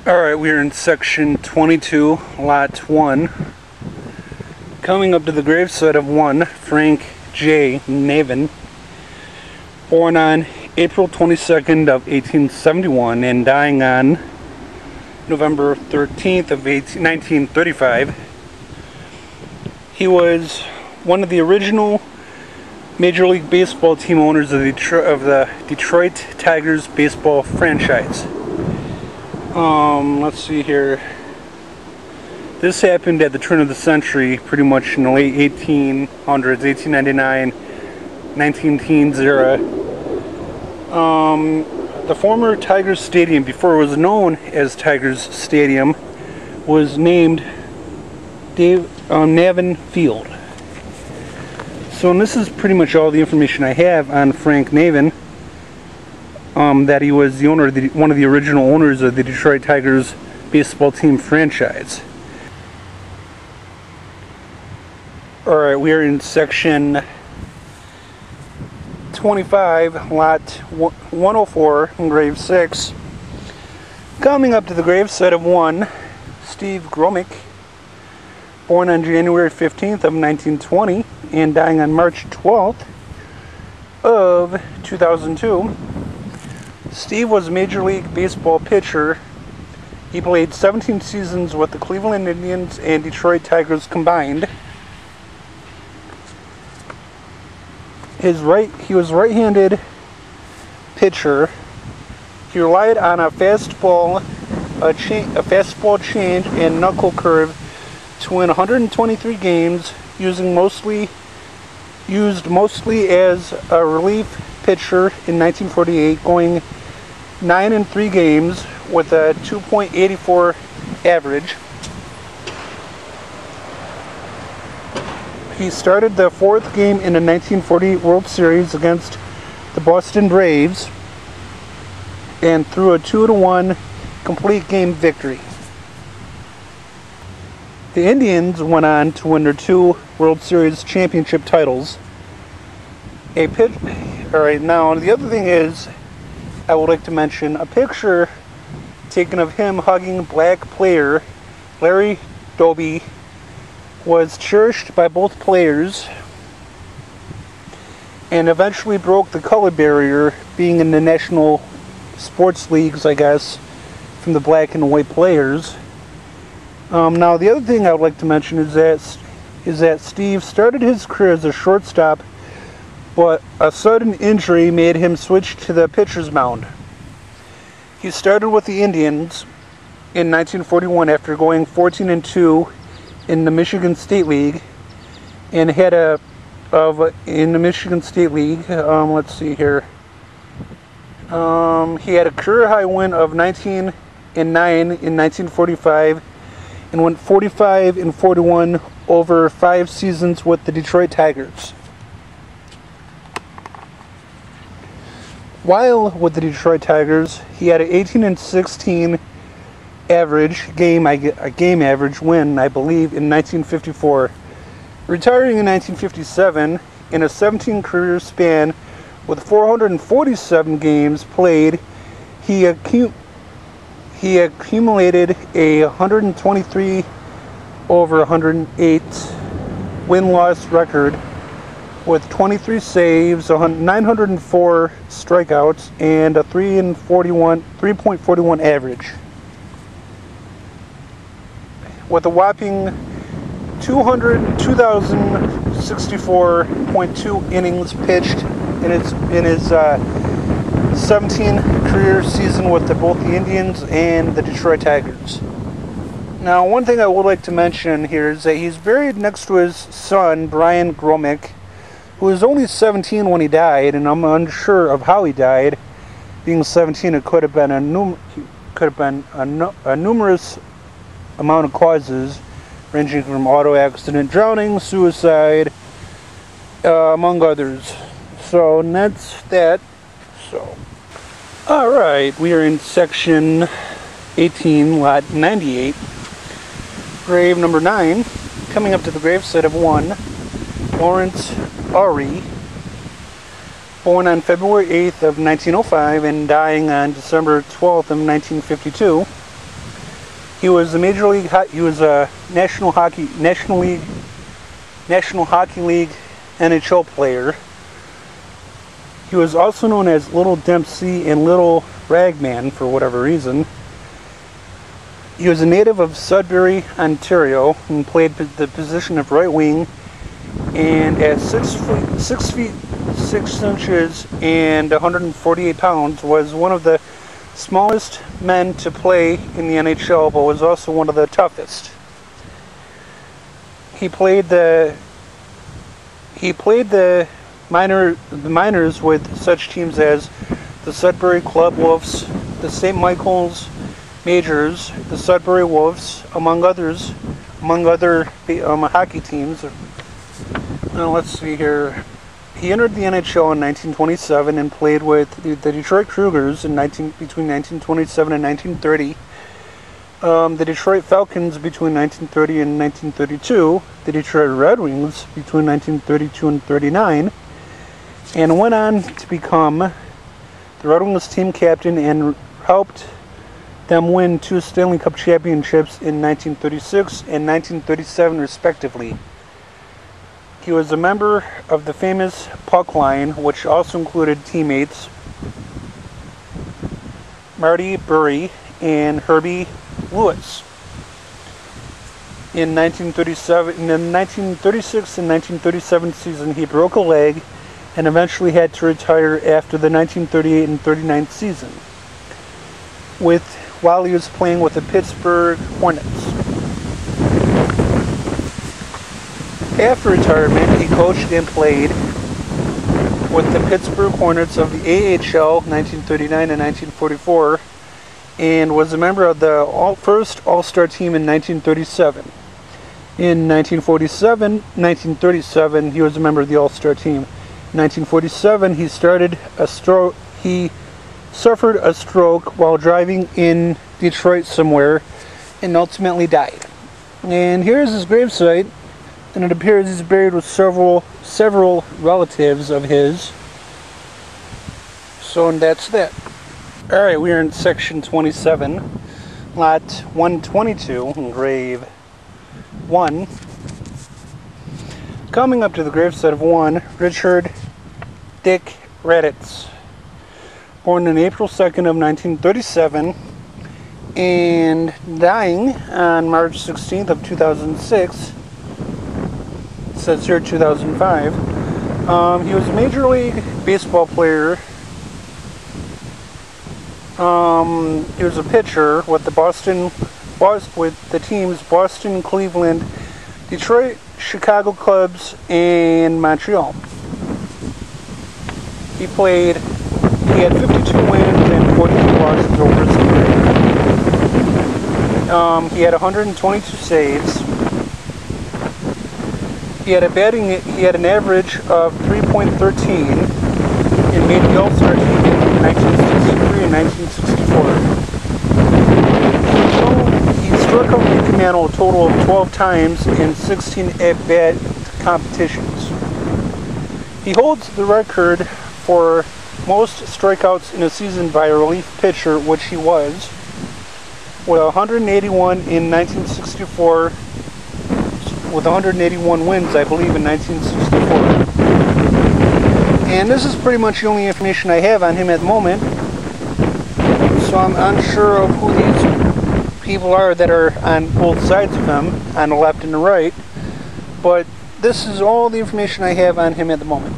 Alright, we are in section 22, lot 1. Coming up to the gravesite of one, Frank J. Navin, born on April 22nd of 1871 and dying on November 13th of 1935. He was one of the original Major League Baseball team owners of the Detroit Tigers baseball franchise. Let's see here. This happened at the turn of the century, pretty much in the late 1800s, 1899, 19-teens era. The former Tigers Stadium, before it was known as Tigers Stadium, was named Navin Field. So, and this is pretty much all the information I have on Frank Navin. That he was the owner, one of the original owners of the Detroit Tigers baseball team franchise. Alright, we are in section 25, lot 104, grave 6. Coming up to the gravesite of one, Steve Gromick, born on January 15th of 1920 and dying on March 12th of 2002. Steve was a Major League Baseball pitcher. He played 17 seasons with the Cleveland Indians and Detroit Tigers combined. He was right-handed pitcher. He relied on a fastball change and knuckle curve to win 123 games, used mostly as a relief pitcher in 1948, going 9-3 games with a 2.84 average. He started the fourth game in the 1948 World Series against the Boston Braves and threw a 2-1 complete game victory. The Indians went on to win their 2 World Series championship titles. Alright, now the other thing is, I would like to mention a picture taken of him hugging black player Larry Doby was cherished by both players and eventually broke the color barrier, being in the national sports leagues, I guess, from the black and white players. Now the other thing I would like to mention is that Steve started his career as a shortstop, but a sudden injury made him switch to the pitcher's mound. He started with the Indians in 1941 after going 14-2 in the Michigan State League, and had in the Michigan State League. Let's see here. He had a career high win of 19-9 in 1945, and went 45-41 over 5 seasons with the Detroit Tigers. While with the Detroit Tigers, he had an 18-16 average game average win, I believe, in 1954. Retiring in 1957, in a 17-career span with 447 games played, he accumulated a 123 over 108 win-loss record with 23 saves, 904 strikeouts, and a 3.41 average. With a whopping 2,064.2 innings pitched in his 17 career season with both the Indians and the Detroit Tigers. Now, one thing I would like to mention here is that he's buried next to his son, Brian Gromick, who was only 17 when he died, and I'm unsure of how he died. Being 17, it could have been a numerous amount of causes, ranging from auto accident, drowning, suicide, among others. So, and that's that. So, alright, we are in section 18, lot 98, grave number 9, coming up to the gravesite of one, Lawrence Ari, born on February 8th of 1905 and dying on December 12th of 1952. He was a he was a National Hockey League NHL player. He was also known as Little Dempsey and Little Ragman for whatever reason. He was a native of Sudbury, Ontario, and played the position of right wing. And at 6 feet 6 inches and 148 pounds, was one of the smallest men to play in the NHL, but was also one of the toughest. He played the minors with such teams as the Sudbury Club Wolves, the St. Michael's Majors, the Sudbury Wolves, among other hockey teams. Now let's see here. He entered the NHL in 1927 and played with the Detroit Cougars between 1927 and 1930. The Detroit Falcons between 1930 and 1932. The Detroit Redwings between 1932 and 39. And went on to become the Red Wings team captain and helped them win 2 Stanley Cup championships in 1936 and 1937 respectively. He was a member of the famous puck line, which also included teammates Marty Burry and Herbie Lewis. In the 1936 and 1937 season, he broke a leg and eventually had to retire after the 1938 and 39 season, while he was playing with the Pittsburgh Hornets. After retirement, he coached and played with the Pittsburgh Hornets of the AHL 1939 and 1944, and was a member of the first All-Star team in 1937. In 1937, he was a member of the All-Star team. In 1947, he suffered a stroke while driving in Detroit somewhere, and ultimately died. And here's his gravesite. And it appears he's buried with several relatives of his. So, and that's that. Alright, we are in section 27, lot 122, in grave 1. Coming up to the gravesite of 1, Richard Dick Raditz. Born on April 2nd of 1937, and dying on March 16th of 2006. Says here 2005. He was a Major League Baseball player. He was a pitcher with the teams Boston, Cleveland, Detroit, Chicago Cubs, and Montreal. He had 52 wins and 42 losses over his career. He had 122 saves. He had an average of 3.13 and made the All-Star team in 1963 and 1964. He struck out Mickey Mantle a total of 12 times in 16 at-bat competitions. He holds the record for most strikeouts in a season by a relief pitcher, which he was, with 181 in 1964. With 181 wins, I believe, in 1964. And this is pretty much the only information I have on him at the moment. So I'm unsure of who these people are that are on both sides of him, on the left and the right. But this is all the information I have on him at the moment.